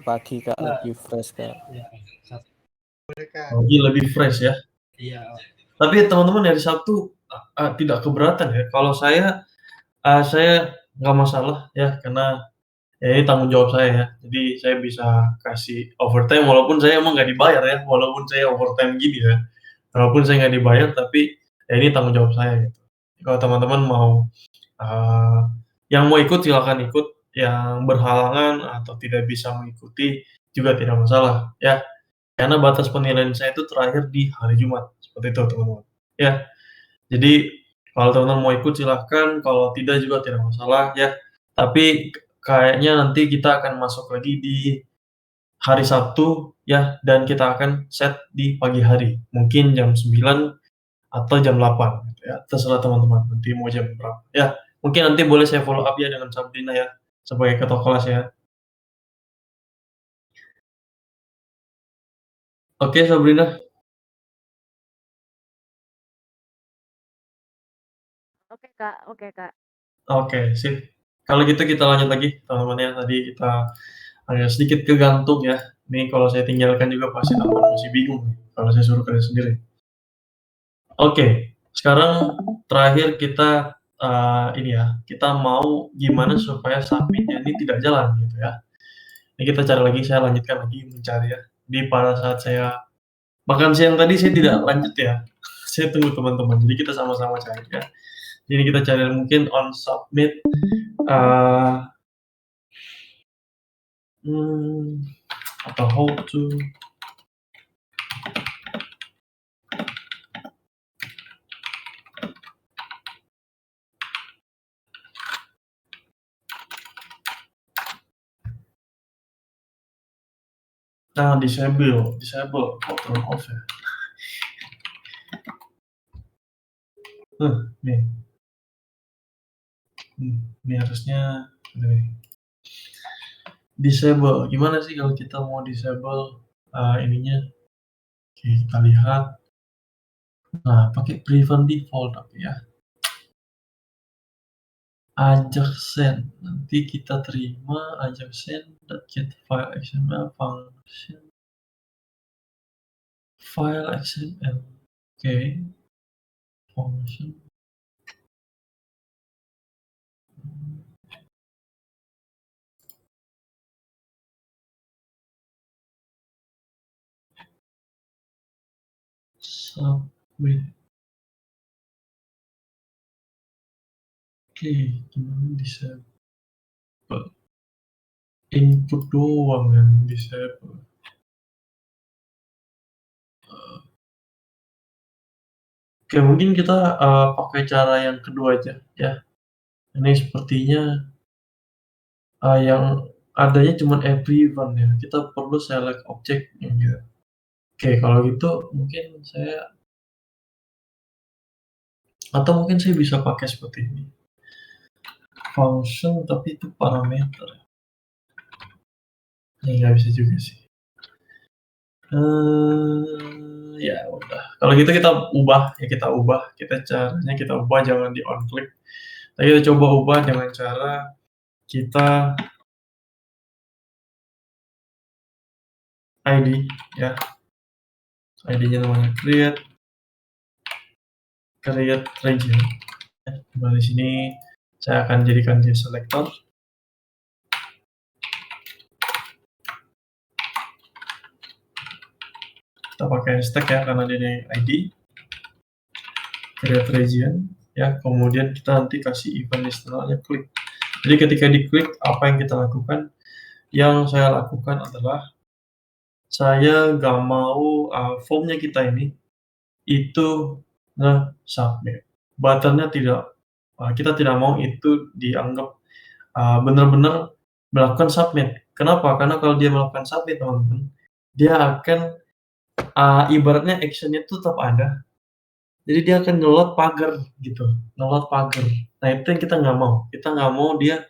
pagi Kak, lebih fresh Kak. Iya, Pagi lebih fresh ya. iya. Tapi teman-teman dari Sabtu tidak keberatan ya. Kalau saya nggak masalah ya karena ya ini tanggung jawab saya ya. Jadi saya bisa kasih overtime walaupun saya emang nggak dibayar ya. Walaupun saya overtime gini ya. Walaupun saya nggak dibayar tapi ya ini tanggung jawab saya gitu. Kalau teman-teman mau yang mau ikut silakan ikut, yang berhalangan atau tidak bisa mengikuti juga tidak masalah ya. Karena batas penilaian saya itu terakhir di hari Jumat, seperti itu teman-teman. Ya, jadi kalau teman-teman mau ikut silahkan, kalau tidak juga tidak masalah ya. Tapi kayaknya nanti kita akan masuk lagi di hari Sabtu ya, dan kita akan set di pagi hari, mungkin jam 9 atau jam 8 gitu ya, terserah teman-teman nanti mau jam berapa. Ya, mungkin nanti boleh saya follow up ya dengan Sabrina ya, sebagai ketua kelas ya. Oke Sabrina. Oke Kak, oke Kak. Oke, sip. Kalau gitu kita lanjut lagi teman-teman ya, tadi kita agak sedikit kegantung ya. Ini kalau saya tinggalkan juga pasti teman-teman masih bingung nih, kalau saya suruh kerja sendiri. Oke, sekarang terakhir kita ini ya, kita mau gimana supaya submit-nya ini tidak jalan gitu ya. Ini kita cari lagi, saya lanjutkan lagi mencari ya. Di pada saat saya makan siang tadi saya tidak lanjut ya. Saya tunggu teman-teman. Jadi kita sama-sama cari ya. Jadi kita cari mungkin on submit atau how to disable kok turn off ya. Nih. Ini harusnya nih. Disable. Gimana sih kalau kita mau disable ininya? Oke, kita lihat. Nah, pakai prevent default tapi ya. Ajak send. Nanti kita terima ajak send get file XML function file XML. Oke. Function. Submit. Oke, gimana disable? Input doang yang disable. Oke, mungkin kita pakai cara yang kedua aja ya. Ini sepertinya yang adanya cuma everyone ya. Kita perlu select object gitu. Oke, kalau gitu mungkin saya atau mungkin saya bisa pakai seperti ini. Function tapi itu parameter. Ya nggak bisa juga sih. Ya udah. Kalau gitu kita ubah, caranya kita ubah jangan di on click. Tapi kita coba ubah dengan cara kita ID ya. ID-nya namanya create region. Di sini saya akan jadikan dia selector. Kita pakai hashtag ya karena dia ID. Create region ya, kemudian kita nanti kasih event listener-nya klik. Jadi ketika diklik apa yang kita lakukan? Yang saya lakukan adalah saya nggak mau formnya kita ini itu nge-submit. Buttonnya tidak, kita tidak mau itu dianggap benar-benar melakukan submit. Kenapa? Karena kalau dia melakukan submit teman-teman, dia akan ibaratnya action-nya itu tetap ada. Jadi dia akan nge-load pagar gitu, nge-load pagar. Nah itu yang kita nggak mau. Kita nggak mau dia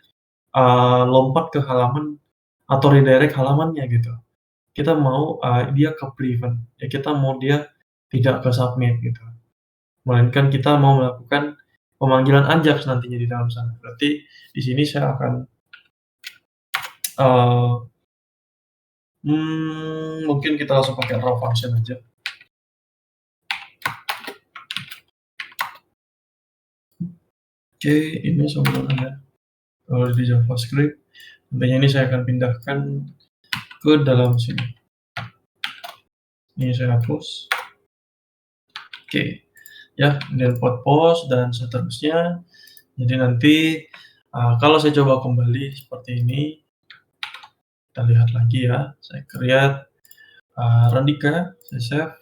lompat ke halaman atau redirect halamannya gitu. Kita mau dia ke prevent. Ya kita mau dia tidak ke submit gitu. Melainkan kita mau melakukan pemanggilan Ajax nantinya di dalam sana. Berarti di sini saya akan Mungkin kita langsung pakai raw function aja. Oke, ini sebenarnya kalau di JavaScript, nantinya ini saya akan pindahkan ke dalam sini. Ini saya hapus. Oke, ya, dan post dan seterusnya. Jadi nanti kalau saya coba kembali seperti ini, kita lihat lagi ya. Saya create Randika, saya save.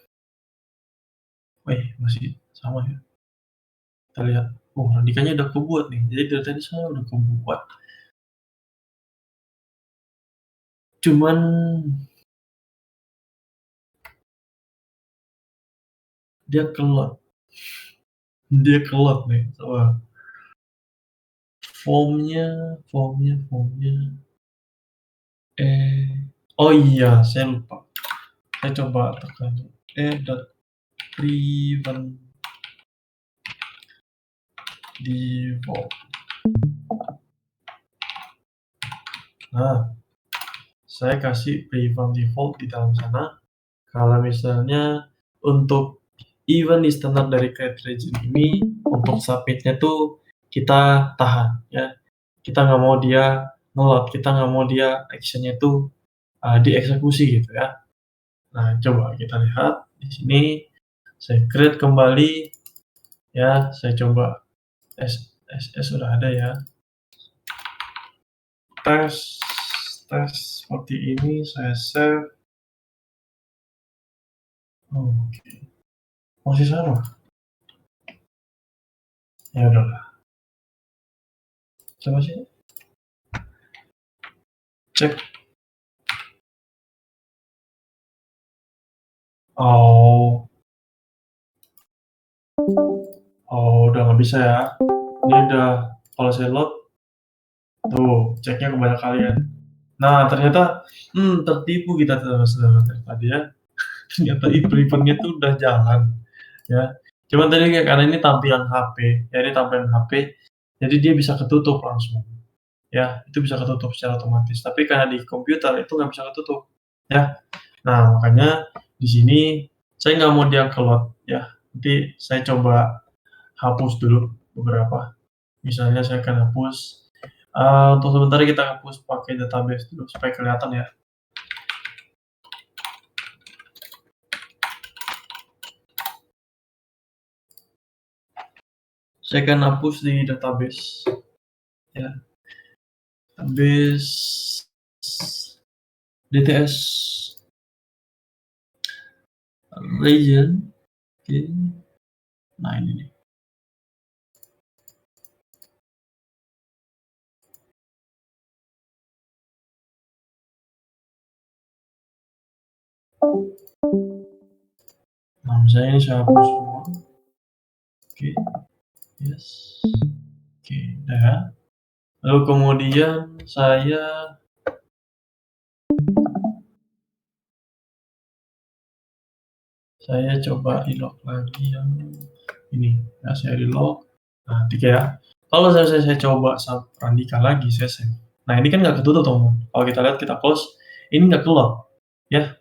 Masih sama ya. Kita lihat, Randikanya udah kebuat nih. Jadi dari tadi saya udah kebuat. Cuman dia kelot nih. Coba formnya. Oh iya, saya lupa. Saya coba tekan prevent default. Nah, saya kasih prevent default di dalam sana. Kalau misalnya untuk event di standar dari create region ini, untuk submit-nya tuh kita tahan ya. Kita nggak mau dia nge-load, kita nggak mau dia action-nya tuh dieksekusi gitu ya. Nah, coba kita lihat di sini. Saya create kembali ya. Saya coba SSS sudah ada ya. Tes seperti ini. Saya save. Oke. Masih sama. Ya udahlah. Coba sih. Cek. Udah nggak bisa ya. Ini udah, kalau saya load, tuh ceknya ke banyak kalian. Nah, ternyata tertipu kita tadi ya. Ternyata event-nya tuh udah jalan ya. Cuman tadi karena ini tampilan HP, ya ini tampilan HP, jadi dia bisa ketutup langsung. Ya, itu bisa ketutup secara otomatis. Tapi karena di komputer itu nggak bisa ketutup ya. Nah, makanya di sini saya nggak mau dia ke-load ya. Nanti saya coba hapus dulu beberapa. Misalnya saya akan hapus, untuk sementara kita hapus pakai database dulu supaya kelihatan ya. Saya akan hapus di database ya. Database DTS region. Oke. Nah, ini nih. Nah, misalnya ini saya hapus semua. Oke. Yes. Oke, udah ya. Lalu kemudian saya coba reload lagi yang ini. Nah, saya reload. Nah, 3 ya. Kalau saya coba Randika lagi, saya save. Nah, ini kan nggak ketutup teman-teman. Kalau kita lihat, kita close, ini nggak ke-load ya.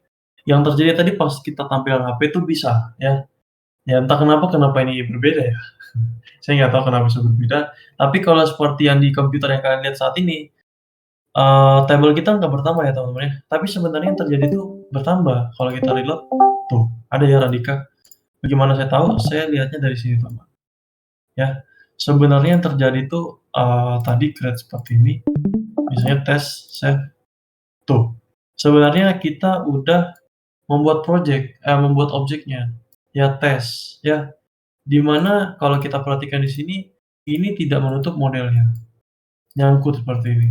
Yang terjadi tadi pas kita tampilan HP itu bisa ya. Ya entah kenapa ini berbeda ya. Saya nggak tahu kenapa bisa berbeda. Tapi kalau seperti yang di komputer yang kalian lihat saat ini, tabel kita nggak bertambah ya teman-teman ya. Tapi sebenarnya yang terjadi itu bertambah. Kalau kita reload, tuh ada ya Randika. Bagaimana saya tahu? Saya lihatnya dari sini teman. Ya, sebenarnya yang terjadi itu tadi create seperti ini. Misalnya tes save. Tuh, sebenarnya kita udah membuat membuat objeknya. Ya tes, ya. Dimana kalau kita perhatikan di sini, ini tidak menutup modelnya. Nyangkut seperti ini.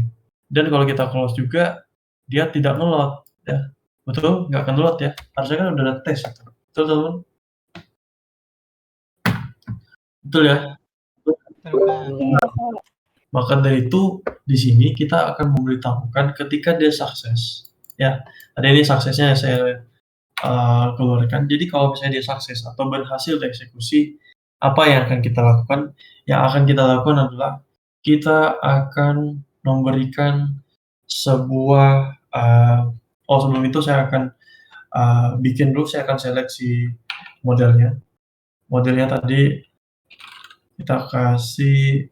Dan kalau kita close juga, dia tidak nge-load ya. Betul? Nggak akan load ya. Harusnya kan udah ada tes. Betul, teman-teman? Betul ya? Maka dari itu di sini kita akan memberitahukan ketika dia sukses ya. Ada ini suksesnya saya keluarkan. Jadi kalau misalnya dia sukses atau berhasil dieksekusi, apa yang akan kita lakukan? Yang akan kita lakukan adalah kita akan memberikan sebuah Oh, sebelum itu saya akan bikin dulu, saya akan seleksi modelnya. Modelnya tadi kita kasih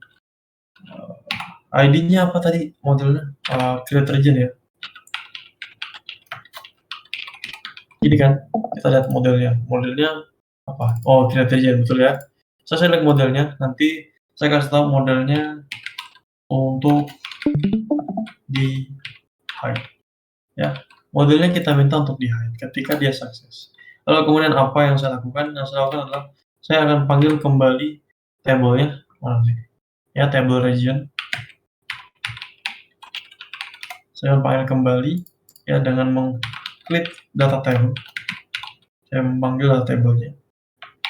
ID-nya apa tadi modelnya? Create region ya. Ini kan kita lihat modelnya. Modelnya apa? Oh, create region, betul ya. Saya select modelnya, nanti saya kasih tahu modelnya untuk di hide ya. Modelnya kita minta untuk di hide ketika dia sukses. Lalu kemudian apa yang saya lakukan? Yang saya lakukan adalah saya akan panggil kembali tabelnya, mana sih? Ya, table region. Saya akan panggil kembali ya dengan mengklik data table. Saya memanggil data tablenya.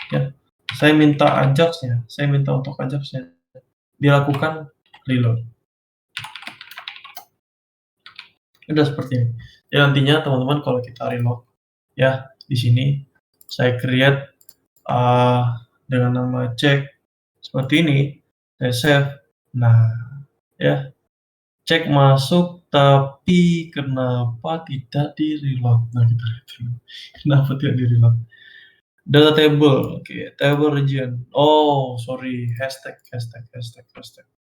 Ya, saya minta Ajax-nya. Saya minta untuk Ajax-nya dilakukan reload. Udah seperti ini. Ya, nantinya teman-teman kalau kita reload ya di sini saya create dengan nama cek seperti ini, saya save. Nah, ya, cek masuk tapi kenapa tidak di reload? Nah, kita lihat dulu. Kenapa tidak di reload? Data table, oke, table region. Oh, sorry, hashtag.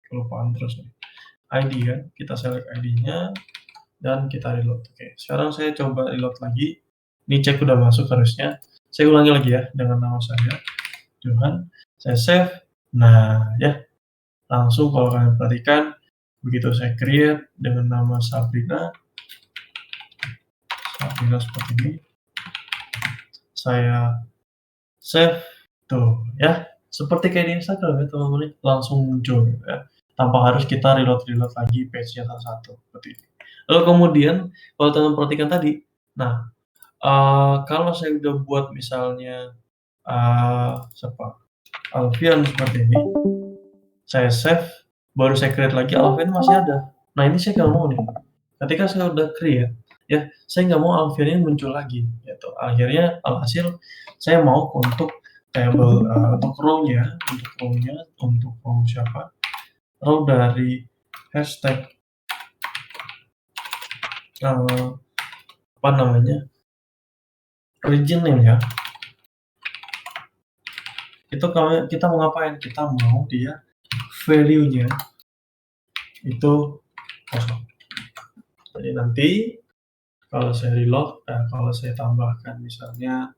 Kelupaan terus nih. ID kan, kita select ID-nya dan kita reload. Oke, sekarang saya coba reload lagi. Ini cek udah masuk harusnya. Saya ulangi lagi ya dengan nama saya, Johan. Saya save. Nah, ya, langsung kalau kalian perhatikan, begitu saya create dengan nama Sabrina seperti ini, saya save, tuh ya, seperti kayak di Instagram ya teman-teman, langsung muncul ya, tanpa harus kita reload lagi page-nya satu-satu seperti ini. Lalu kemudian kalau teman-teman perhatikan tadi, nah kalau saya udah buat misalnya Alfian seperti ini, saya save, baru saya create lagi, Alfian masih ada. Nah, ini saya nggak mau nih. Ketika saya udah create, ya, saya nggak mau Alfian ini muncul lagi, gitu. Akhirnya, alhasil, saya mau untuk table, untuk row-nya, untuk row siapa? Row dari hashtag, apa namanya? Region name ya. Itu kita mau ngapain? Kita mau dia value-nya itu kosong. Jadi nanti kalau saya reload, kalau saya tambahkan misalnya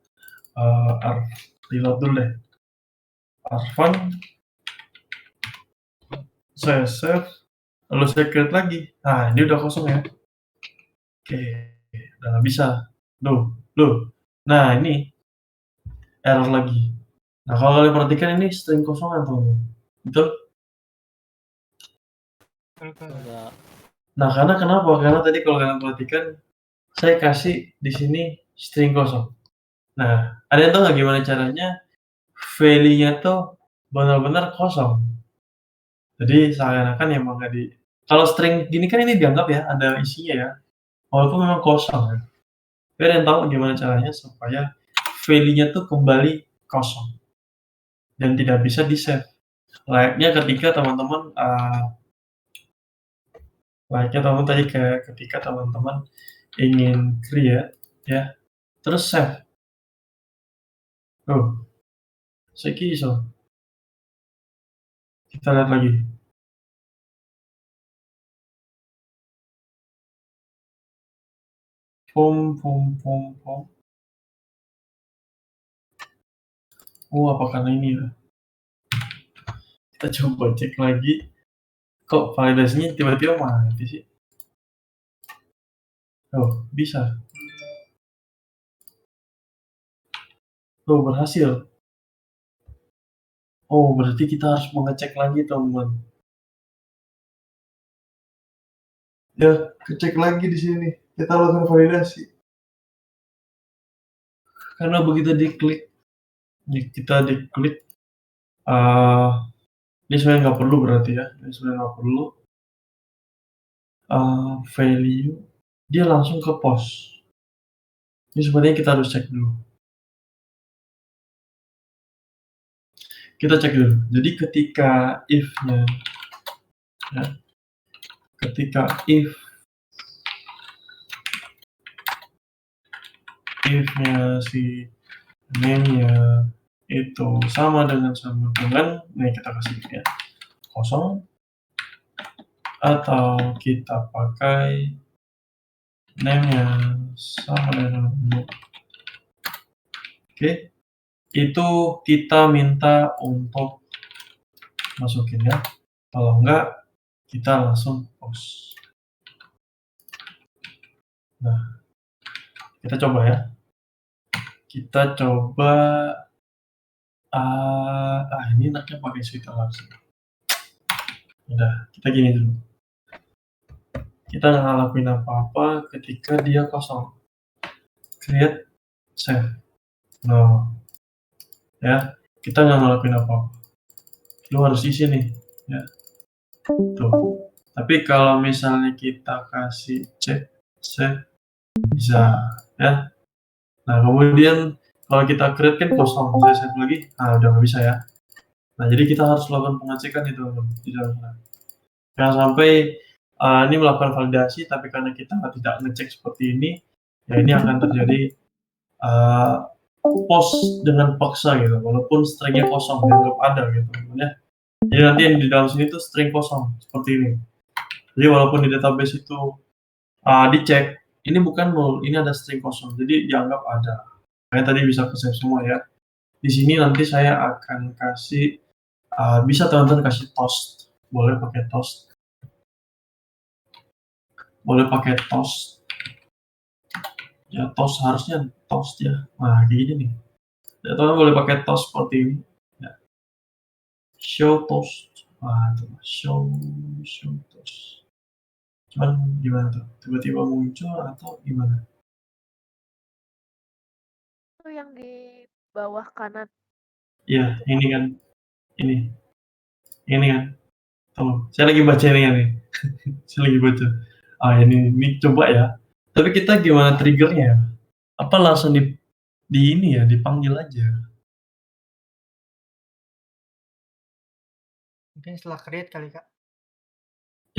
reload dulu deh, Arfan, saya save, lalu saya create lagi. Nah, ini udah kosong ya. Oke, udah nggak bisa. Loh. Nah, ini error lagi. Nah, kalau kalian perhatikan ini string kosongan tuh, betul? Enggak. Nah, karena kenapa? Karena tadi kalau kalian perhatikan, saya kasih di sini string kosong. Nah, ada yang tahu nggak gimana caranya value-nya tuh benar-benar kosong? Jadi seakan-akan emang nggak di. Kalau string gini kan ini dianggap ya ada isinya ya, walaupun memang kosong ya. Tapi ada yang tahu gimana caranya supaya value-nya tuh kembali kosong dan tidak bisa di-save. Layaknya ketika teman-teman tadi ketika teman-teman ingin create ya, terus save. Oh, saiki iso. Kita lihat lagi. Form. Oh, apa karena ini ya? Kita coba cek lagi. Kok validasinya tiba-tiba mati sih? Oh, bisa. Oh, berhasil. Oh, berarti kita harus mengecek lagi, teman-teman. Ya, kecek lagi di sini. Kita lakukan validasi. Karena begitu kita diklik, ini sebenarnya nggak perlu berarti ya. Ini sebenarnya nggak perlu. Value, dia langsung ke post. Ini sebenarnya kita harus cek dulu. Kita cek dulu. Jadi ketika if-nya, ya, ketika if if-nya si name-nya itu sama dengan nih kita kasih ya kosong, atau kita pakai name-nya sama dengan book. Oke, itu kita minta untuk masukin ya. Kalau enggak, kita langsung post. Nah, kita coba ya. Kita coba ini enaknya pakai Sweet Alert sih. Udah, kita gini dulu. Kita nggak ngelakuin apa-apa ketika dia kosong. Create, save. No. Ya, kita nggak ngelakuin apa-apa. Lu harus isi nih, ya. Tuh. Tapi kalau misalnya kita kasih cek, save, bisa, ya. Nah, kemudian kalau kita create kan kosong, saya save lagi, udah nggak bisa ya. Nah, jadi kita harus melakukan pengecekan itu di dalam sana. Jangan sampai ini melakukan validasi, tapi karena kita tidak ngecek seperti ini, ya ini akan terjadi post dengan paksa gitu, walaupun stringnya kosong, dianggap ada gitu ya. Jadi nanti yang di dalam sini tuh string kosong seperti ini. Jadi walaupun di database itu dicek, ini bukan null, ini ada string kosong, jadi dianggap ada. Kayak tadi bisa ke save semua ya. Di sini nanti saya akan kasih bisa teman-teman kasih toast, boleh pakai toast, ya toast harusnya toast ya. Nah kayak gini nih. Ya, teman boleh pakai toast seperti ini. Ya. Show toast. Show toast. Cuman gimana tuh? Tiba-tiba muncul atau gimana? Itu yang di bawah kanan. Iya, ini kan. Ini kan. Tuh, saya lagi baca ini nih. Saya lagi baca. Ini coba ya. Tapi kita gimana triggernya? Apa langsung di ini ya, dipanggil aja? Mungkin setelah create kali, Kak.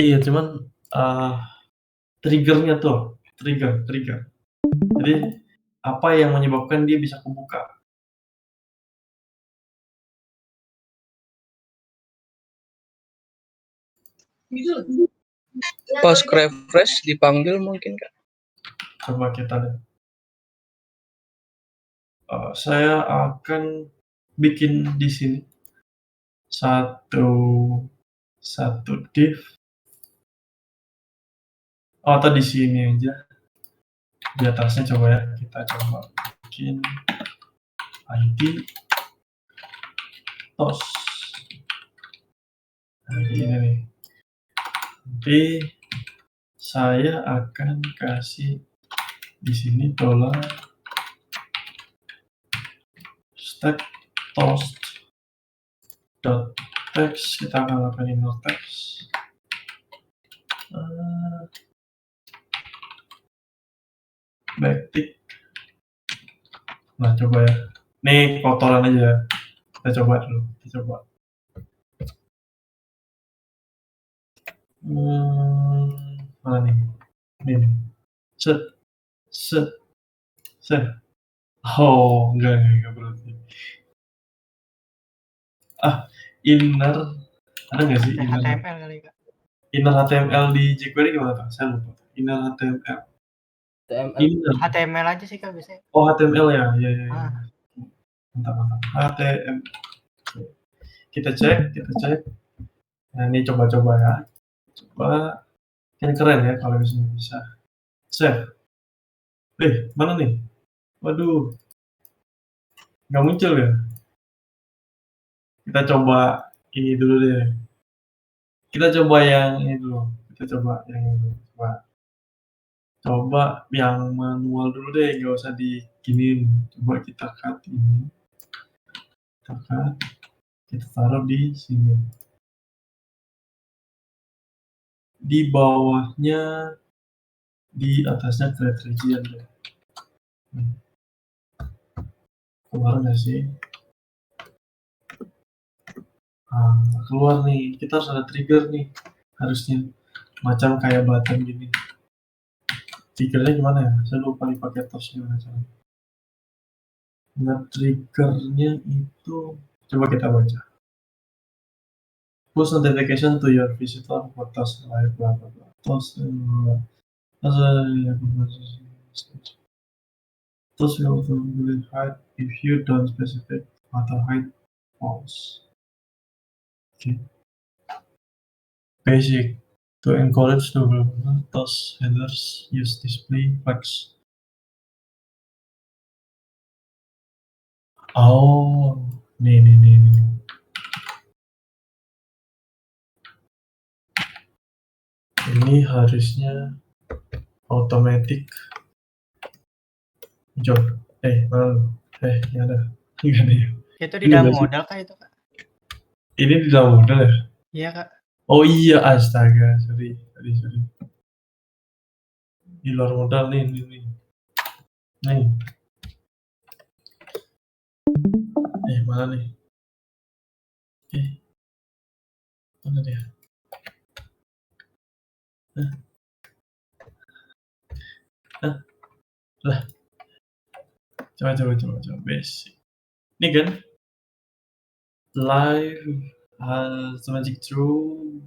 Iya, cuman triggernya tuh, trigger. Jadi apa yang menyebabkan dia bisa kebuka? Pas refresh dipanggil mungkin Kak. Coba kita lihat. Saya akan bikin di sini satu div. Atau di sini aja. Di atasnya coba ya, kita coba bikin ID toast. Nah, ini nih. Nanti saya akan kasih di sini dollar stack toast dot text, kita akan lakukan inner text. Backtick. Nah coba ya, nih kotoran aja, kita coba dulu, mana nih, ini set, oh enggak berarti. Inner, ada nggak sih inner HTML kali, Kak. Inner HTML di jQuery gimana tuh? Saya lupa. Inner HTML. Inner. HTML aja sih Kak biasanya. Oh HTML ya, iya. Mantap. HTML. Kita cek. Nah ini coba ya. Kan keren ya kalau misalnya bisa. Save. Mana nih? Waduh. Nggak muncul ya? Kita coba ini dulu deh. Kita coba yang ini dulu. Coba yang manual dulu deh, nggak usah diginiin. Coba kita cut ini. Kita taruh di sini. Di bawahnya, di atasnya create region deh. Keluar nggak sih? Keluar nih. Kita harus ada trigger nih. Harusnya macam kayak button gini. Triggernya gimana ya? Saya lupa nih pakai toast gimana caranya. Nge-trigger-nya itu coba kita baca. Push notification to your visitor for task like blah blah blah. Those will automatically hide if you don't specify auto hide false. Okay. Basic. To encourage the those headers use display flex. Oh, nih. Ini harusnya automatic job. Ya ada. Enggak ada ya. Itu di Ini dalam nggak sih? modal kah itu, Kak? Ini di dalam modal ya? Iya, Kak. Oh iya, astaga, sorry. Di luar modal nih. Nih. Mana nih? Mana dia? Lah. Coba basic. Ini kan live magic true.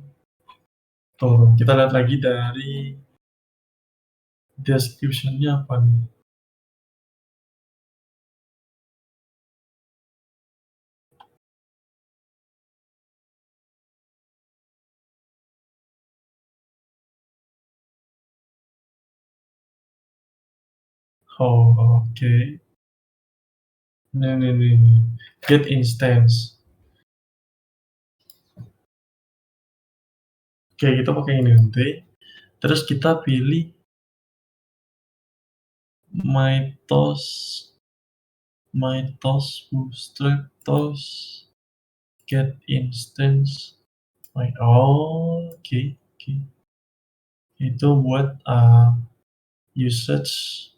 Tuh, kita lihat lagi dari description-nya apa nih? Oh, oke. Nih. Get instance. Oke, kita pakai ini nanti. Terus kita pilih mytos bootstrap tos get instance. Oke. Itu buat usage.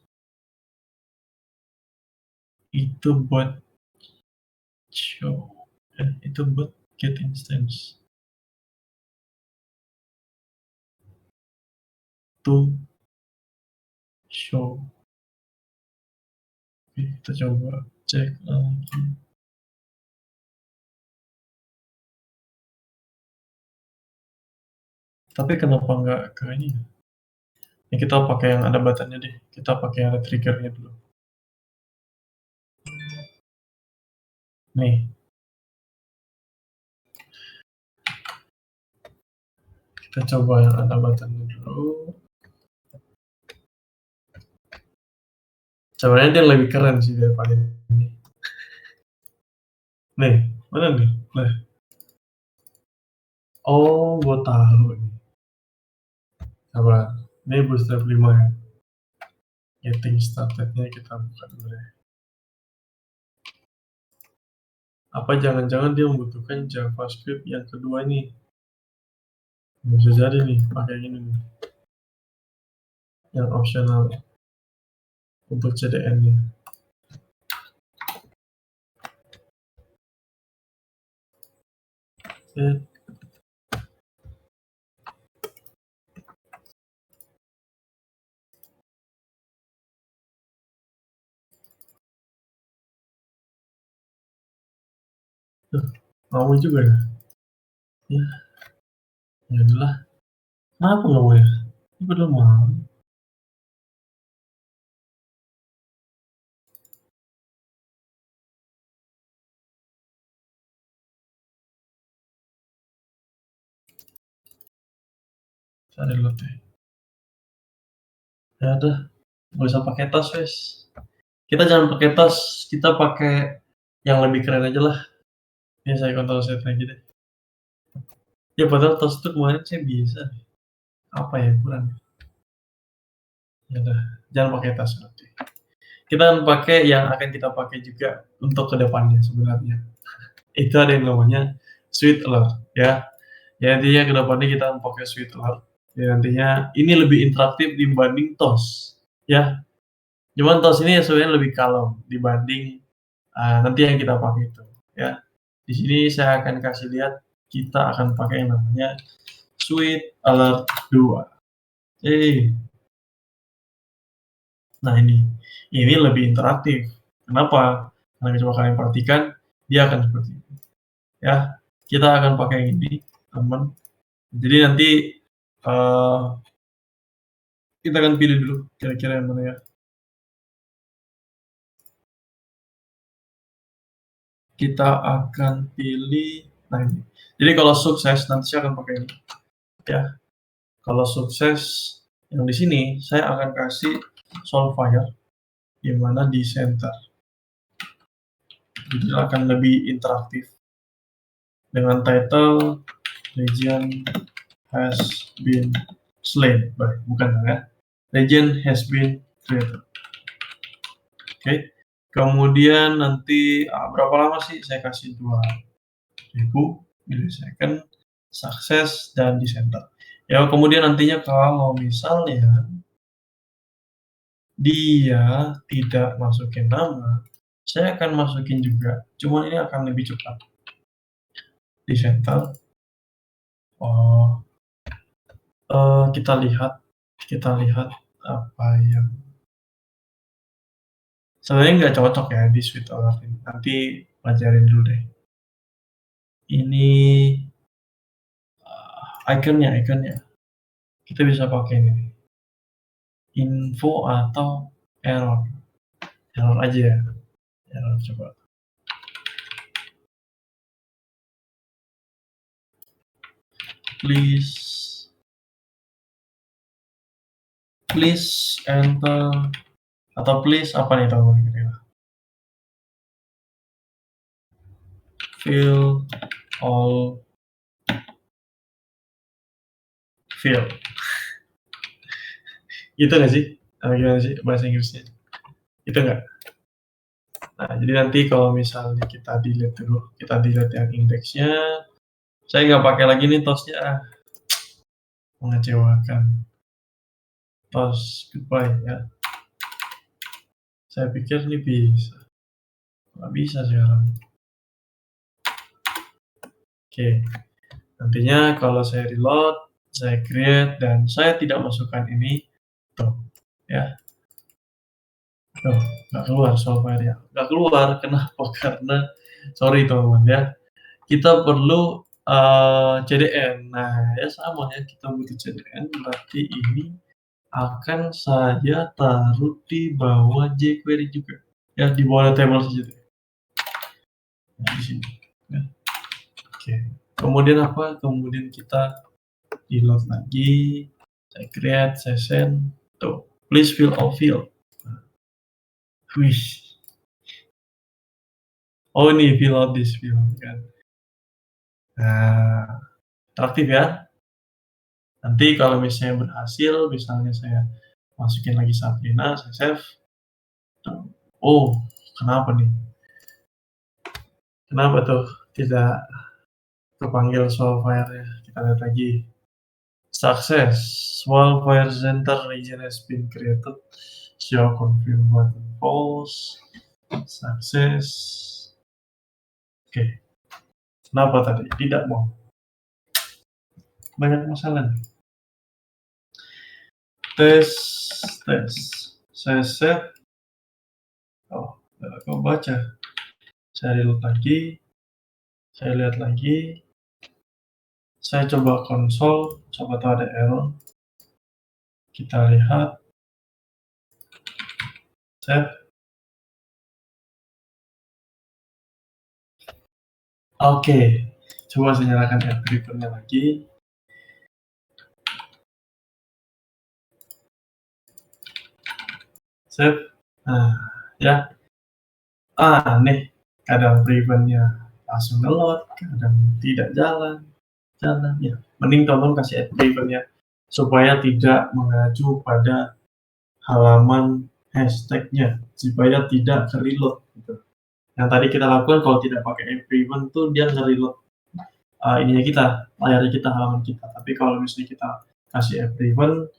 Itu buat show. Itu buat get instance. To show. Oke, kita coba cek lagi. Tapi kenapa nggak ke ini? Ini kita pakai yang ada buttonnya deh. Kita pakai yang ada triggernya dulu. Nih. Kita coba yang ada buttonnya dulu. Sebenarnya dia lebih keren sih daripada ini. Nih, mana nih? Oh, gue tahu nih. Sabar. Ini bootstrap 5 ya. Getting started-nya kita buka dulu ya. Apa jangan-jangan dia membutuhkan JavaScript yang kedua nih? Bisa jadi nih, pakai ini nih. Yang optional untuk CDN-nya. Mau juga ya? Ya udahlah. Kenapa nggak mau ya? Ini belum mau. Cari dulu deh. Ya udah, nggak usah pakai tas wes. Kita jangan pakai tas, kita pakai yang lebih keren aja lah. Ini saya Ctrl Z lagi deh. Ya padahal tas itu kemarin saya bisa. Apa ya kurang? Ya udah, jangan pakai tas nanti. Kita akan pakai yang akan kita pakai juga untuk kedepannya sebenarnya. Itu ada yang namanya Sweet Alert ya. Ya intinya kedepannya kita akan pakai Sweet Alert. Ya nantinya ini lebih interaktif dibanding TOS ya. Cuman TOS ini sebenarnya lebih kalem dibanding nanti yang kita pakai itu ya. Di sini saya akan kasih lihat kita akan pakai yang namanya Sweet Alert 2. Nah ini lebih interaktif. Kenapa? Karena coba kalian perhatikan, dia akan seperti ini. Ya, kita akan pakai ini, teman. Jadi nanti kita akan pilih dulu kira-kira yang mana ya. Kita akan pilih, nah ini. Jadi kalau sukses nanti saya akan pakai ini. Ya, kalau sukses yang di sini saya akan kasih Soulfire di mana di center. Jadi akan lebih interaktif dengan title Legend has been slain. Baik, bukan ya. Legend has been created. Oke. Kemudian nanti berapa lama sih? Saya kasih 2000 millisecond, sukses dan di center. Ya, kemudian nantinya kalau misalnya dia tidak masukin nama, saya akan masukin juga. Cuman ini akan lebih cepat. Di center. Kita lihat apa yang sebenarnya nggak cocok ya di suite alert ini. Nanti pelajarin dulu deh. Ini ikonnya. Kita bisa pakai ini. Info atau error. Error aja ya. Error coba. Please enter atau please apa nih teman-teman kira-kira? Fill all fill. Gitu nggak sih? Gimana sih bahasa Inggrisnya? Itu nggak? Nah, jadi nanti kalau misalnya kita delete dulu, kita delete yang indeksnya. Saya nggak pakai lagi nih tosnya, mengecewakan. Tos goodbye ya. Saya pikir ini bisa. Nggak bisa sekarang. Oke. Nantinya kalau saya reload, saya create, dan saya tidak masukkan ini. Tuh, ya. Tuh, nggak keluar software ya. Nggak keluar, kenapa? Karena, sorry teman-teman ya. Kita perlu CDN. Nah, ya sama ya, kita butuh CDN, berarti ini akan saya taruh di bawah jQuery juga. Ya, di bawah table saja. Nah, di sini. Ya. Oke. Kemudian apa? Kemudian kita reload lagi. Saya create, saya send. Tuh, please fill all field. Wih. Oh, ini fill out this field kan. Nah, interaktif ya. Nanti kalau misalnya berhasil, misalnya saya masukin lagi Sabrina, saya save. Oh, kenapa nih? Kenapa tuh tidak kepanggil Soulfire-nya? Kita lihat lagi. Success. Soulfire Center region has been created. Show confirm button false. Success. Oke. Kenapa tadi? Tidak mau. Banyak masalah nih. Tes. Saya save. Oh, nggak baca. Saya reload lagi. Saya lihat lagi. Saya coba konsol, coba tahu ada error. Kita lihat. Save. Oke. Coba saya nyalakan AppRiver-nya lagi. Save. Nah, ya. Nih. Kadang prevent-nya langsung nge-load, kadang tidak jalan. Ya. Mending teman-teman kasih AppRiver-nya supaya tidak mengacu pada halaman hashtag-nya, supaya tidak ke-reload gitu. Yang tadi kita lakukan kalau tidak pakai AppRiver tuh dia nge-reload ininya kita, layarnya kita, halaman kita. Tapi kalau misalnya kita kasih AppRiver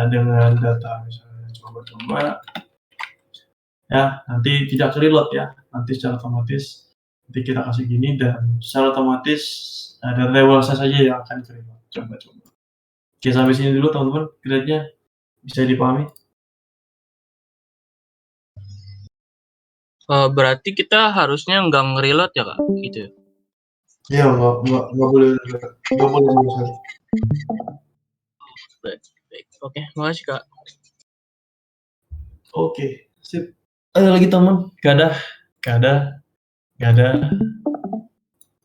dengan data misalnya coba ya, nanti tidak ke-reload ya, nanti secara otomatis nanti kita kasih gini dan secara otomatis dari dewasa saja yang akan ke-reload. Coba. Oke, sampai sini dulu teman-teman, grade-nya bisa dipahami. Berarti kita harusnya nggak nge-reload ya, Kak? Gitu ya? Iya, nggak boleh nggak boleh sama sekali. Baik baik. Oke, makasih, Kak. Oke, sip. Ada lagi teman? Nggak ada? Nggak ada? Nggak ada?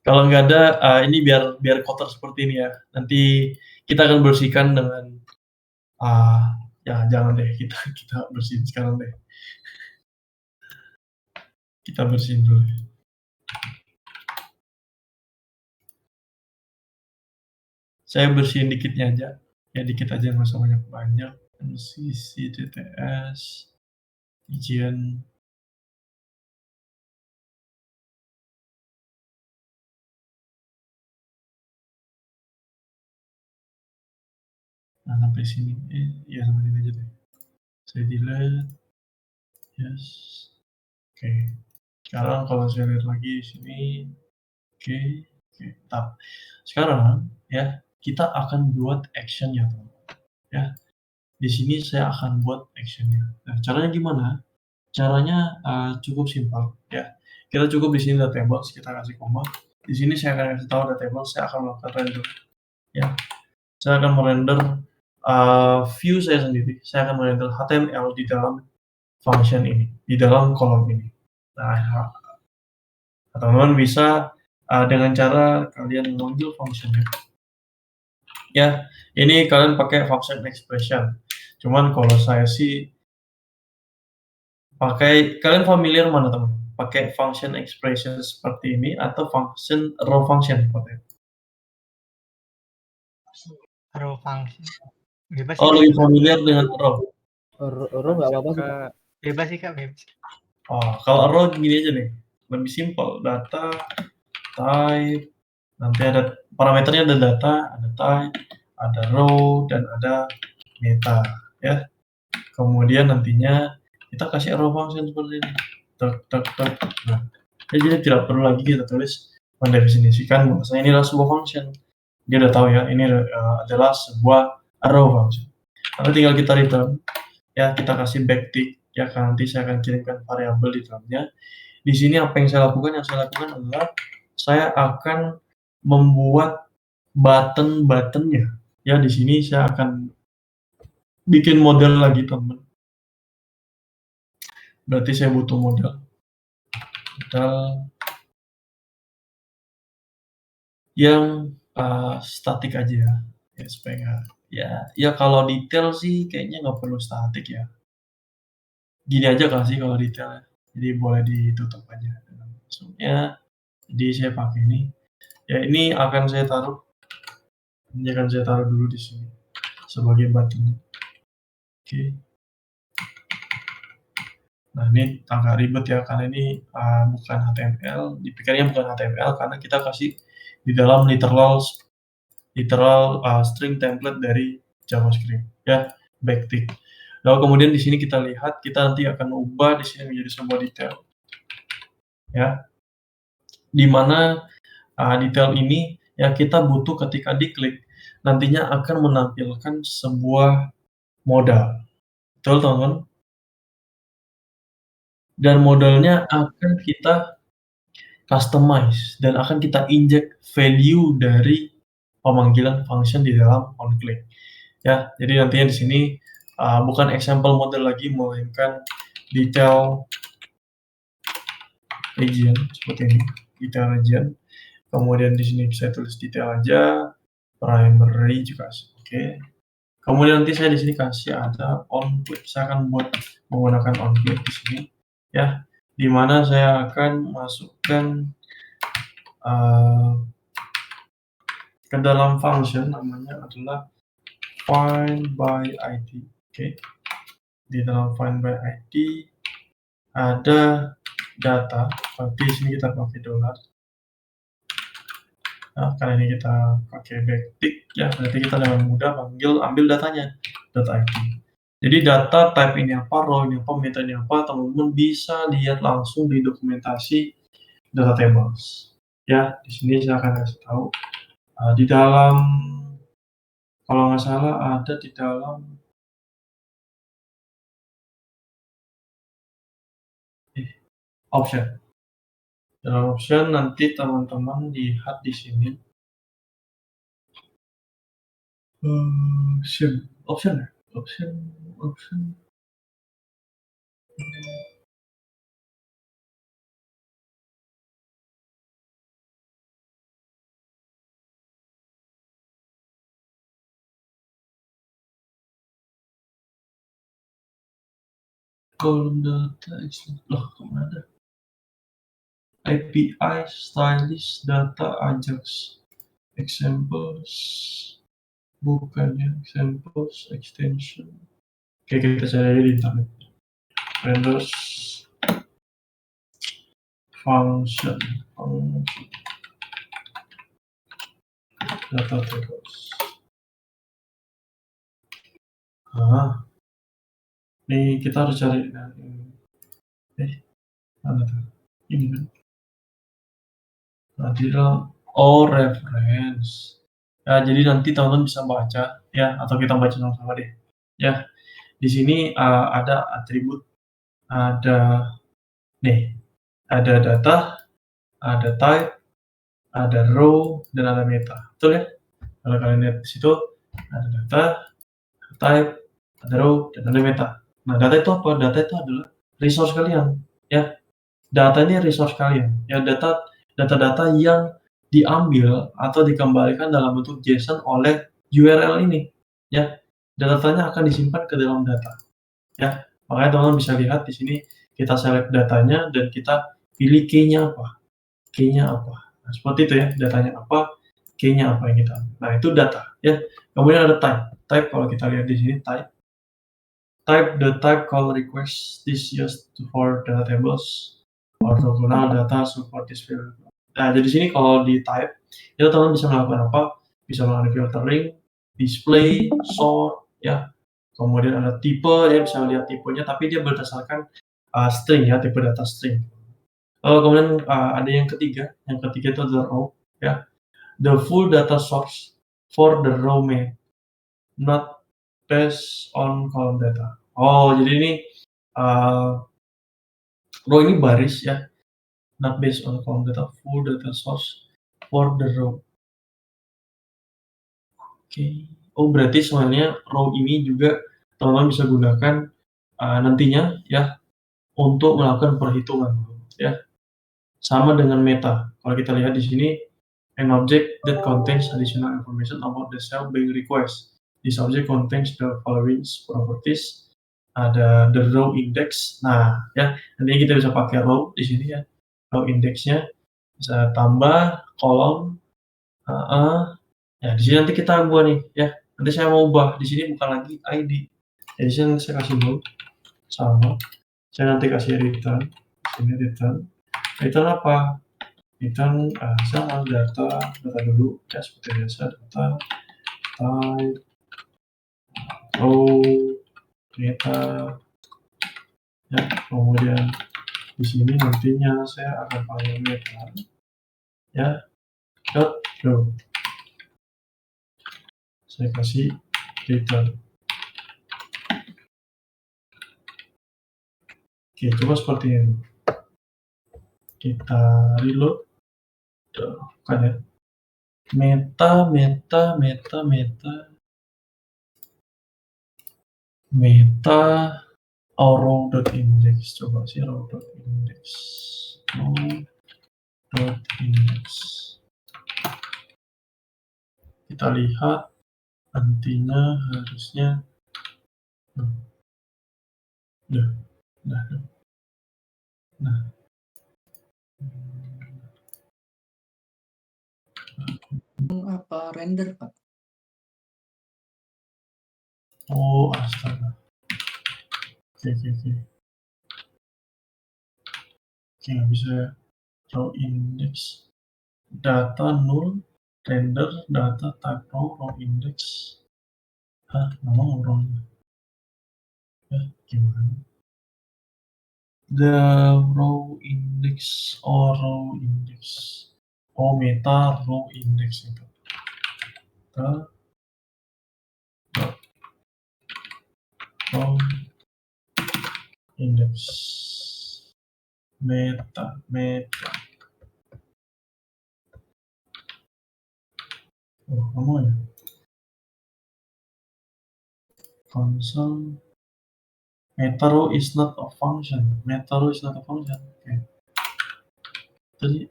Kalau nggak ada, ini biar kotor seperti ini ya. Nanti kita akan bersihkan dengan, ya jangan deh, kita bersihin sekarang deh. Kita bersihin dulu. Saya bersihin dikitnya aja. Ya dikit aja, nggak usah banyak-banyak. MCC, TTS, izin. Nah, sampai sini. Ya sampai sini aja deh. Saya delete. Yes. Oke. Sekarang kalau saya lihat lagi di sini, oke. Tap. Sekarang ya kita akan buat action-nya, teman. Ya. Di sini saya akan buat action-nya. Nah, caranya gimana? Caranya cukup simpel ya. Kita cukup di sini ada tables, kita kasih koma. Di sini saya akan kasih tahu ada tables, saya akan melakukan render ya. Saya akan merender view saya sendiri. Saya akan merender HTML di dalam function ini, di dalam kolom ini. Nah, teman-teman bisa dengan cara kalian memanggil function-nya. Ya, ini kalian pakai function expression. Cuman kalau saya sih pakai, kalian familiar mana teman? Pakai function expression seperti ini atau function raw function seperti itu? Raw function. Bebas sih, Oh, Kak. lebih familiar dengan raw. Raw nggak apa-apa sih, Kak. Bebas sih, Kak, bebas. Oh, kalau raw gini aja nih, lebih simpel. Data, type, nanti ada parameternya, ada data, ada type, ada row, dan ada meta, ya. Kemudian nantinya kita kasih raw function seperti ini. Nah, jadi tidak perlu lagi kita tulis mendefinisikan bahwasanya ini adalah sebuah function. Dia udah tahu ya, ini adalah sebuah arrow function. Nanti tinggal kita return, ya kita kasih backtick, ya kan nanti saya akan kirimkan variabel di dalamnya. Di sini apa yang saya lakukan? Yang saya lakukan adalah saya akan membuat button-buttonnya. Ya di sini saya akan bikin model lagi teman. Berarti saya butuh model yang statik aja ya supaya ya kalau detail sih kayaknya nggak perlu statik ya. Gini aja kasih kalau detail, jadi boleh ditutup aja dengan maksudnya. Jadi saya pakai ini. Ya ini akan saya taruh. Ini akan saya taruh dulu di sini sebagai button. Oke. Nah ini agak ribet ya karena ini bukan HTML. Dipikirnya bukan HTML karena kita kasih di dalam literal string template dari JavaScript ya, backtick. Lalu kemudian di sini kita lihat, kita nanti akan ubah di sini menjadi sebuah detail ya, di mana detail ini ya kita butuh ketika diklik nantinya akan menampilkan sebuah modal, betul teman-teman? Dan modelnya akan kita customize dan akan kita inject value dari pemanggilan function di dalam onClick. Ya, jadi nantinya di sini bukan example model lagi, melainkan detail region seperti ini, detail region. Kemudian di sini saya tulis detail aja, primary juga, oke. Kemudian nanti saya di sini kasih ada onClick. Saya akan buat menggunakan onClick di sini, ya, di mana saya akan masukkan ke dalam function namanya adalah find by ID. Oke. Di dalam find by ID ada data, berarti di sini kita pakai dollar. Nah, karena ini kita pakai backtick ya, berarti kita dengan mudah ambil datanya, data ID. Jadi data type ini apa, row ini apa, meta ini apa, teman-teman bisa lihat langsung di dokumentasi data tables. Ya, di sini saya akan kasih tahu di dalam, kalau nggak salah ada di dalam option. Dalam option nanti teman-teman lihat di sini. Option. Column data loh kemana? API stylist data Ajax examples bukan ya, examples extension. Oke, kita cari di internet. Windows function data tables. Ini kita harus cari mana tuh? Ini kan. Nanti dalam reference. Ya, jadi nanti teman-teman bisa baca ya, atau kita baca sama-sama deh. Ya, di sini ada atribut, ada data, ada type, ada row, dan ada meta. Betul ya? Kalau kalian lihat di situ ada data, type, ada row, dan ada meta. Nah, data itu apa? Data itu adalah resource kalian. Ya, data ini resource kalian. Ya, data-data yang diambil atau dikembalikan dalam bentuk JSON oleh URL ini. Ya, datanya akan disimpan ke dalam data. Ya, makanya teman-teman bisa lihat di sini kita select datanya dan kita pilih key-nya apa. Key-nya apa. Nah, seperti itu ya, datanya apa, key-nya apa yang kita ambil. Nah, itu data ya. Kemudian ada type. Type kalau kita lihat di sini type. Type the type call request is used for data tables or orthogonal data support this field. Nah, jadi sini kalau di type itu teman bisa melakukan apa? Bisa melakukan filtering, display, sort, ya. Kemudian ada tipe, ya bisa lihat tipenya, tapi dia berdasarkan string ya, tipe data string. Kemudian ada yang ketiga itu adalah row, ya. The full data source for the row may not based on column data. Jadi ini row ini baris ya, not based on column data, full data source for the row. Oke. Berarti sebenarnya row ini juga teman-teman bisa gunakan nantinya ya untuk melakukan perhitungan ya. Sama dengan meta. Kalau kita lihat di sini an object that contains additional information about the cell being request. This object contains the following properties. Ada the row index. Nah, ya, nanti kita bisa pakai row di sini ya. Row indexnya bisa tambah kolom. Ya, di sini nanti kita ubah nih ya. Nanti saya mau ubah di sini bukan lagi ID. Jadi sini saya kasih row sama. Saya nanti kasih return. Ini return. Return apa? Return misalnya data dulu ya, seperti biasa, data type row meta ya. Kemudian di sini nantinya saya akan pakai meta ya dot row. Saya kasih return. Oke, coba seperti ini. Kita reload. Kan ya. Meta row.index. Coba sih row.index. Row.index. Kita lihat nantinya harusnya nah. Apa render, Pak? Astaga. Oke. Oke, nggak bisa row index. Data null, render, data type row index. Nama orang. Ya, gimana? The row index or row index. Meta row index itu. Row index. meta. Oh, kamu ya? Console. Meta row is not a function. Oke. Tadi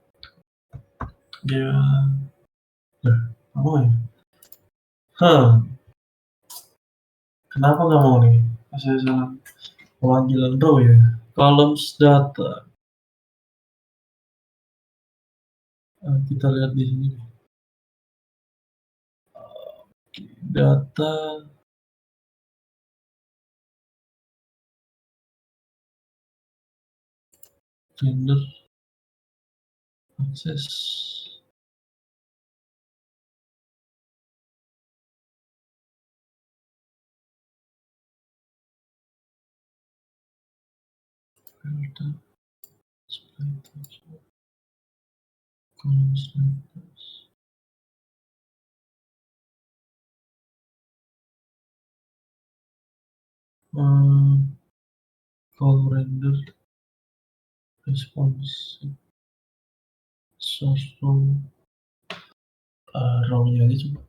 dia kamu ya? Kenapa nggak mau nih? Saya salah pemanggilan row ya. Columns data. Kita lihat di sini. Data render akses. Filter, splitters, columns renders. Call render response source row row-nya aja coba.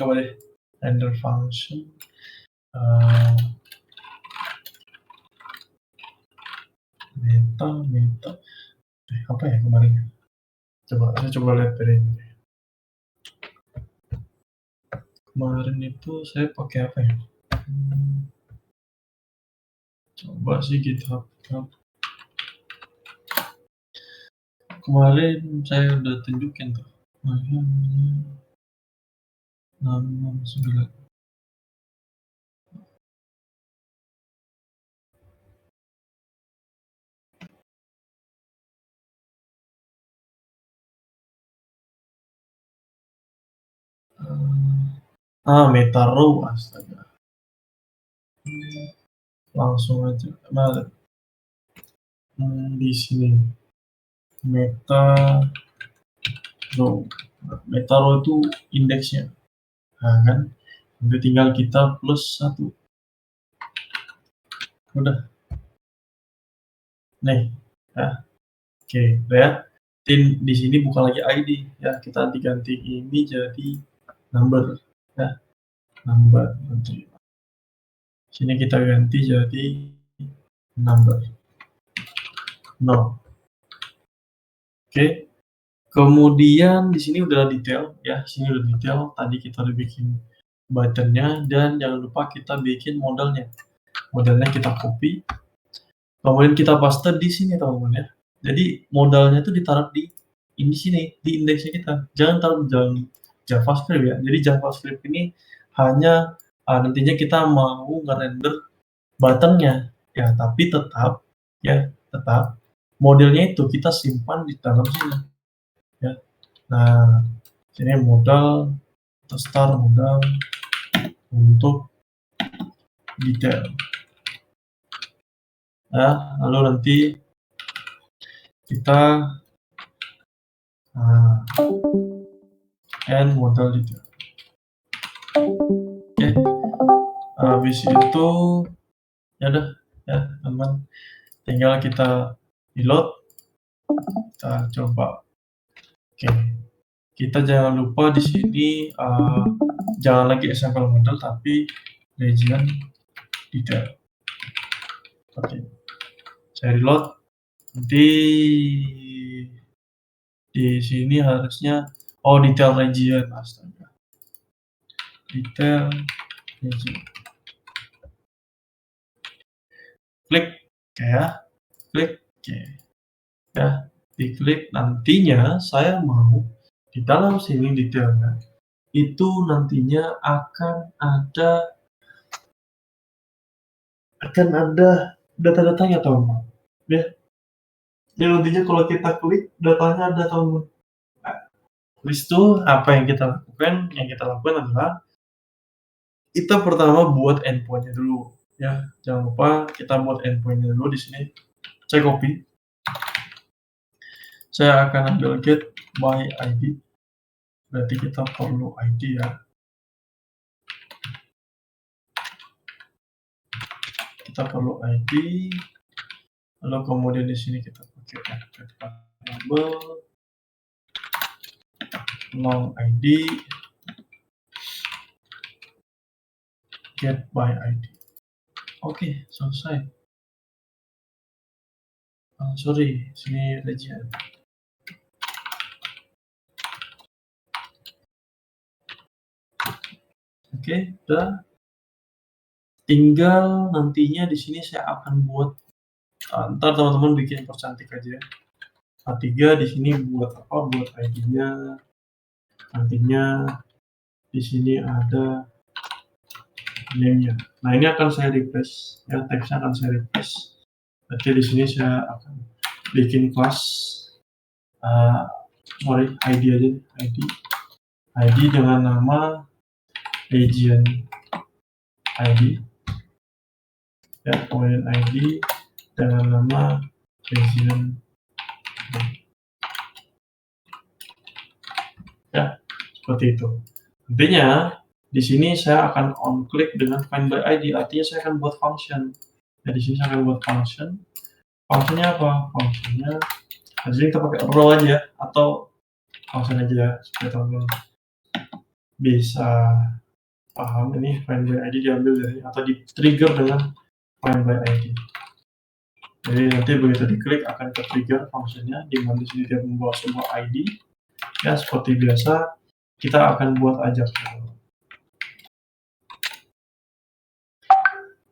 Coba deh render function meta apa ya kemarin? Saya coba lihat dari ini. Kemarin itu saya pakai apa ya? Coba sih GitHub. Kemarin saya udah tunjukin tuh. 669. Meta row, astaga. Langsung aja. Nah, di sini meta row. Meta row itu indeksnya. Nah, kan? Nanti tinggal kita plus 1. Udah. Nih, ya. Oke, ya. Di sini bukan lagi ID, ya. Kita diganti ini jadi number, ya. Number nanti. Sini kita ganti jadi number. No. Oke. Kemudian di sini udah detail, ya. Sini udah detail. Tadi kita udah bikin buttonnya dan jangan lupa kita bikin modelnya. Modelnya kita copy. Kemudian kita paste di sini, teman-teman ya. Jadi modalnya itu ditaruh di sini, di indeksnya kita. Jangan taruh dalam JavaScript ya. Jadi JavaScript ini hanya nantinya kita mau nge-render buttonnya ya, tapi tetap modelnya itu kita simpan di dalam sini ya. Nah, sini modal start modal untuk detail. Nah, lalu nanti kita and model detail. Oke. Habis itu ya udah ya, teman. Tinggal kita reload. Kita coba. Oke. Kita jangan lupa di sini jangan lagi example model tapi region detail. Oke. Saya reload. Nanti di sini harusnya detail region, astaga. Detail region. Klik ya. Klik ya. Diklik, nantinya saya mau di dalam sini detailnya itu nantinya akan ada data-datanya, teman-teman ya. Jadi nantinya kalau kita klik datanya ada, teman-teman. Habis itu apa yang kita lakukan? Yang kita lakukan adalah kita pertama buat endpoint-nya dulu ya. Jangan lupa kita buat endpoint-nya dulu di sini. Saya copy. Saya akan ambil get by ID. Berarti kita perlu ID ya. Kita perlu ID. Lalu kemudian di sini kita pakai add variable long ID get by ID. Oke, selesai. Sorry, sini region. Oke, udah. Tinggal nantinya di sini saya akan buat ntar teman-teman bikin percantik aja. A3 di sini buat apa? Buat ID-nya. Nantinya di sini ada name-nya. Nah, ini akan saya refresh ya, teksnya akan saya refresh. Berarti di sini saya akan bikin kelas ID aja, ID dengan nama region ID. Ya, kemudian ID dengan nama region. Ya, seperti itu. Nantinya di sini saya akan on click dengan find by ID, artinya saya akan buat function. Ya, di sini saya akan buat function. Functionnya apa? Functionnya di sini kita pakai row aja atau function aja supaya teman-teman bisa paham. Ini find by ID diambil dari atau di trigger dengan find by ID. Jadi nanti begitu diklik akan ke trigger functionnya, di mana di sini dia membawa semua ID. Ya, seperti biasa kita akan buat Ajax.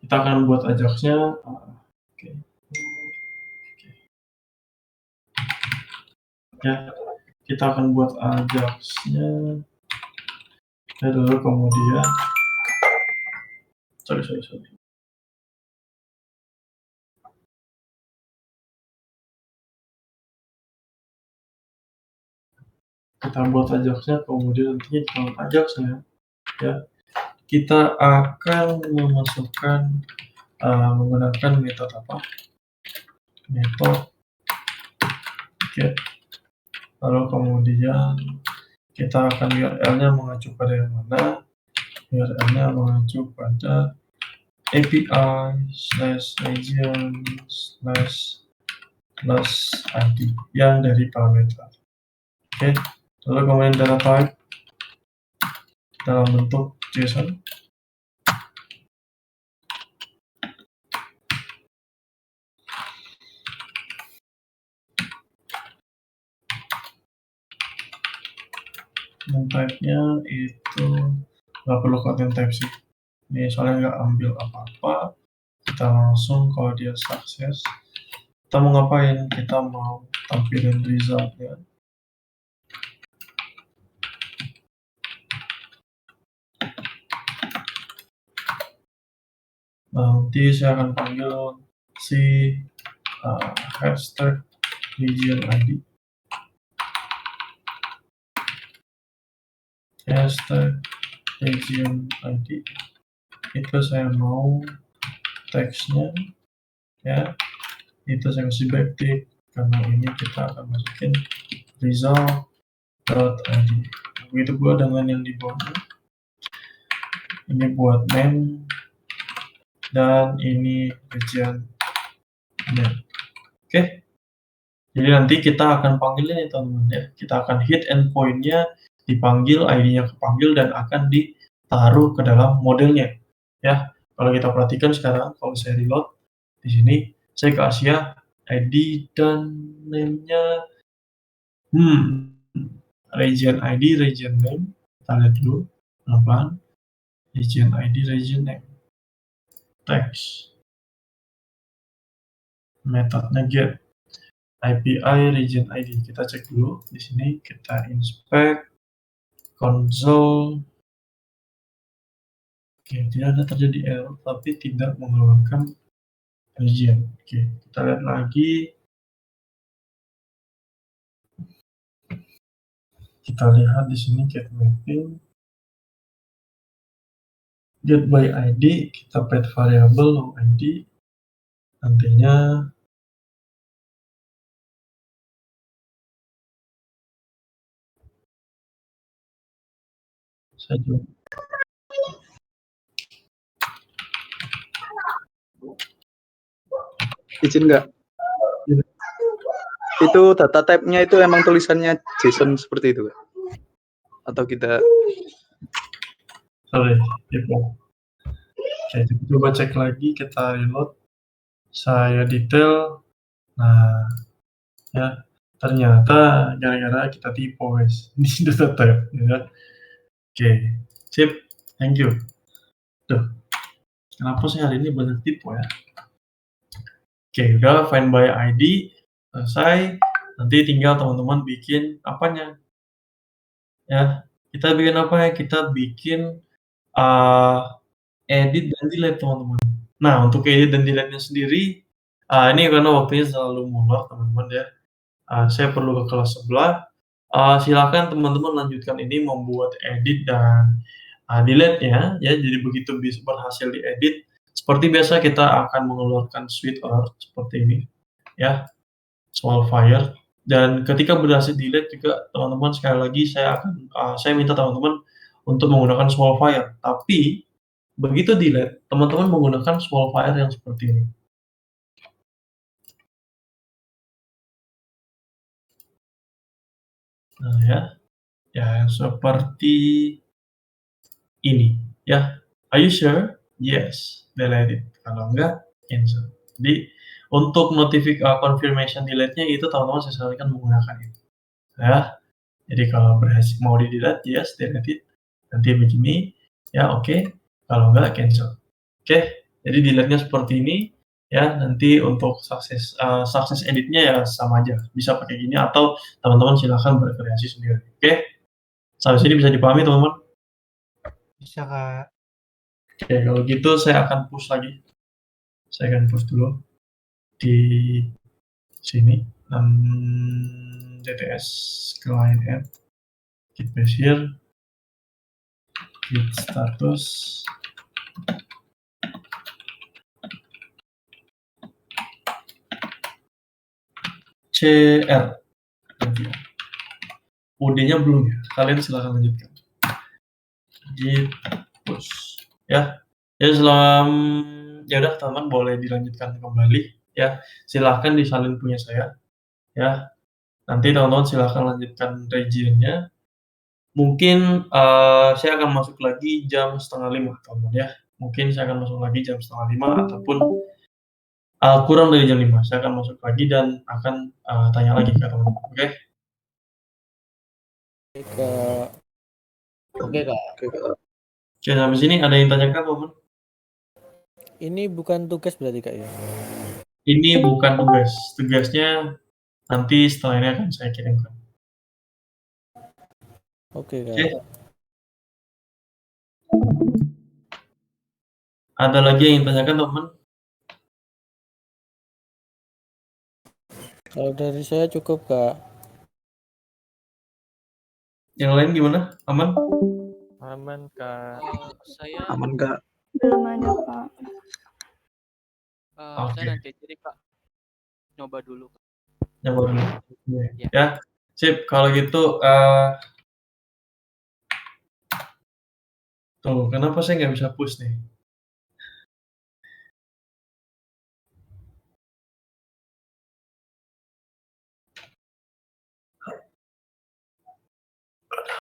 Kita akan buat Ajaxnya. Oke. Ya, kita akan buat Ajaxnya. Ya, dulu kemudian sorry. Kita buat Ajaxnya, kemudian nantinya di dalam Ajaxnya ya kita akan memasukkan menggunakan metode apa? Metode get. Lalu kemudian kita akan URL-nya mengacu pada yang mana? URL-nya mengacu pada API/region/ID yang dari parameter. Oke. Lalu kemudian data type dalam bentuk JSON. Dan type-nya itu nggak perlu content type sih. Ini soalnya nggak ambil apa-apa. Kita langsung kalau dia sukses. Kita mau ngapain? Kita mau tampilin result-nya. Nanti saya akan panggil si hashtag region ID. Hashtag region ID. Itu saya mau teksnya ya. Itu saya kasih backtick karena ini kita akan masukin result.id. Begitu pula dengan yang di bawah. Ini buat name dan ini region name. Oke. Jadi nanti kita akan panggil ini teman-teman ya. Kita akan hit endpoint-nya, dipanggil, ID-nya kepanggil dan akan ditaruh ke dalam modelnya. Ya. Kalau kita perhatikan sekarang kalau saya reload di sini saya ke Asia, ID dan name-nya region ID, region name. Kita lihat dulu pelan-pelan. Region ID, region name. Text. Metodenya get. API region ID. Kita cek dulu di sini, kita inspect console. Oke, tidak ada terjadi error tapi tidak mengeluarkan region. Oke, kita lihat lagi. Kita lihat di sini get mapping. get by ID, kita path variable long ID, nantinya saya coba. Izin nggak? Iya. Itu data type-nya itu emang tulisannya JSON seperti itu, Kak? Atau kita Sorry, tipo. Oke, coba cek lagi, kita reload. Saya detail. Nah, ya ternyata gara-gara kita typo, guys. Ini data type, ya. Oke, sip. Thank you. Tuh, kenapa sih hari ini banyak typo ya? Oke, udah find by ID selesai. Nanti tinggal teman-teman bikin apanya. Ya, kita bikin apa ya? Kita bikin edit dan delete, teman-teman. Nah, untuk edit dan delete-nya sendiri, ini karena waktunya selalu molor, teman-teman ya. Saya perlu ke kelas sebelah. Silakan teman-teman lanjutkan ini membuat edit dan delete-nya ya. Jadi begitu berhasil diedit, seperti biasa kita akan mengeluarkan sweet alert seperti ini ya, small fire. Dan ketika berhasil delete juga teman-teman, sekali lagi saya minta teman-teman untuk menggunakan small fire. Tapi begitu delete, teman-teman menggunakan small fire yang seperti ini. Nah ya seperti ini ya. Are you sure? Yes, delete it. Kalau enggak, cancel. Jadi untuk confirmation delete-nya itu teman-teman saya sarankan menggunakan ini. Ya. Jadi kalau berhasil mau di delete, yes, delete it. Nanti begini, ya oke. Kalau enggak, cancel. Oke. Jadi delete-nya seperti ini. Ya, nanti untuk sukses editnya ya sama aja. Bisa pakai gini atau teman-teman silahkan berkreasi sendiri. Oke. Sampai sini bisa dipahami, teman-teman? Bisa, Kak. Oke, kalau gitu saya akan push lagi. Saya akan push dulu di sini. DTS client app, git base here, git status, CR. UD-nya belum ya, kalian silahkan lanjutkan. Git push ya. Ya udah teman-teman boleh dilanjutkan kembali ya. Silahkan disalin punya saya ya. Nanti teman-teman silahkan lanjutkan region-nya. Mungkin saya akan masuk lagi jam 4:30 teman-teman ya. Mungkin saya akan masuk lagi jam 4:30 ataupun kurang dari jam 5. Saya akan masuk lagi dan akan tanya lagi ke teman-teman. Oke? Oke, Kak. Oke, sampai sini ada yang tanyakan, teman-teman? Ini bukan tugas berarti, Kak, ya? Ini bukan tugas. Tugasnya nanti setelah ini akan saya kirimkan. Oke, Kak. Oke. Ada lagi yang tanyakan, teman-teman? Kalau dari saya cukup, Kak. Yang lain gimana? Aman? Aman, Kak. Saya aman, Kak? Belum ada, Pak. Oke. saya nanti jadi Kak nyoba dulu. Nyoba dulu. Ya. Ya, sip. Kalau gitu, tuh kenapa saya nggak bisa push nih?